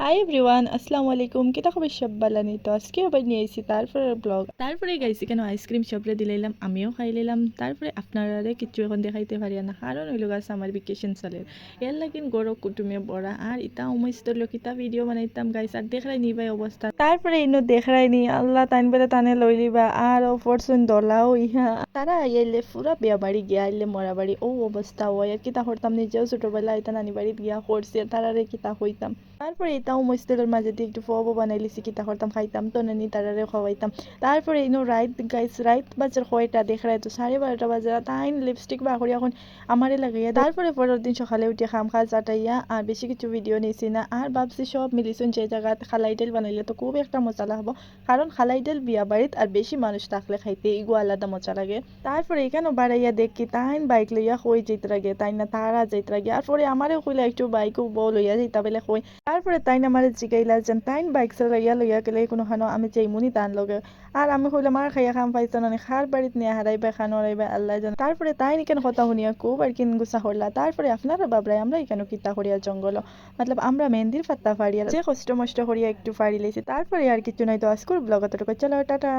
Hi everyone, আসসালামু আলাইকুম। কিতা খবর সব বালানি? তো আজকে আবার নিয়ে আইছি তারপরে ব্লগ। তারপরে গাইছি কেন আইসক্রিম সবরে দিলাইলাম, আমিও খাই লাইলাম। তারপরে আপনারা কিছু এখন দেখাইতে পারি না, কারণ হইল গাছ আমার ভেকেশন চলে। এর লাগিন গরো কুটুমে বড়া আর ইতা উমাইস্তর কিতা ভিডিও বানাইতাম গাইস, আর দেখাই নিবাই অবস্থা। তারপরে ইনো দেখাই নি আল্লাহ টাইম বেলা টানে লই লিবা আর ফরচুন দলাও ইহা তারা আইলে পুরা বিয়া বাড়ি গিয়া আইলে মরা বাড়ি ও অবস্থা হয়। আর কিতা করতাম, নিজেও ছোটবেলা এটা নানি বাড়িত গিয়া করছি, তারারে কিতা হইতাম। তারপরে এটাও মস্তেলের মাঝে দিয়ে একটু ফবও বানাই লিছি, কিতা করতাম খাইতাম তো নানি তারারে খাওয়াইতাম। তারপরে ইনো রাইত গাইস, রাইত বাজার কয়টা দেখাই তো 12:30 বাজে, তাই লিপস্টিক বা করি এখন আমারে লাগাইয়া। তারপরে পরের দিন সকালে উঠে খাম খা চাটাইয়া আর বেশি কিছু ভিডিও নিয়েছি না, আর ভাবছি সব মিলিছুন যে জায়গাত খালাই ডাল বানাইলে তো খুব একটা মজা লাগবো, কারণ খালাই ডাল বিয়া বাড়িত আর বেশি মানুষ থাকলে খাইতে এগু আলাদা মজা লাগে। তারপরে এখানে বাড়াইয়া দেখি তাইন বাইক লইয়া কই যেতে লাগে, তাই না তারা যেতে লাগে। আর পরে আমারও কইলা একটু বাইকও বউ লইয়া যেতে বেলে কই। তারপরে তাইন আমার জিগাইলা যেন তাইন বাইক চালাইয়া লইয়া গেলে কোনো খানো আমি যাইমুনি তান লগে। আর আমি কইলাম আর খাইয়া খাম পাইছ না, খার বাড়িত নিয়ে হারাইবা খানো হারাইবা আল্লাহ জানে। তারপরে তাইন কেন কথা শুনিয়া খুব আর কিন গুছা করলা। তারপরে আপনারা বাবরাই আমরা এখানে কিতা করিয়া জঙ্গল, মতলব আমরা মেহেন্দির পাত্তা ফাড়িয়া যে কষ্ট মষ্ট করিয়া একটু ফাড়ি লাইছি। তারপরে আর কিছু নাই, তো আজকের ব্লগ এতটুকু, চলো টাটা।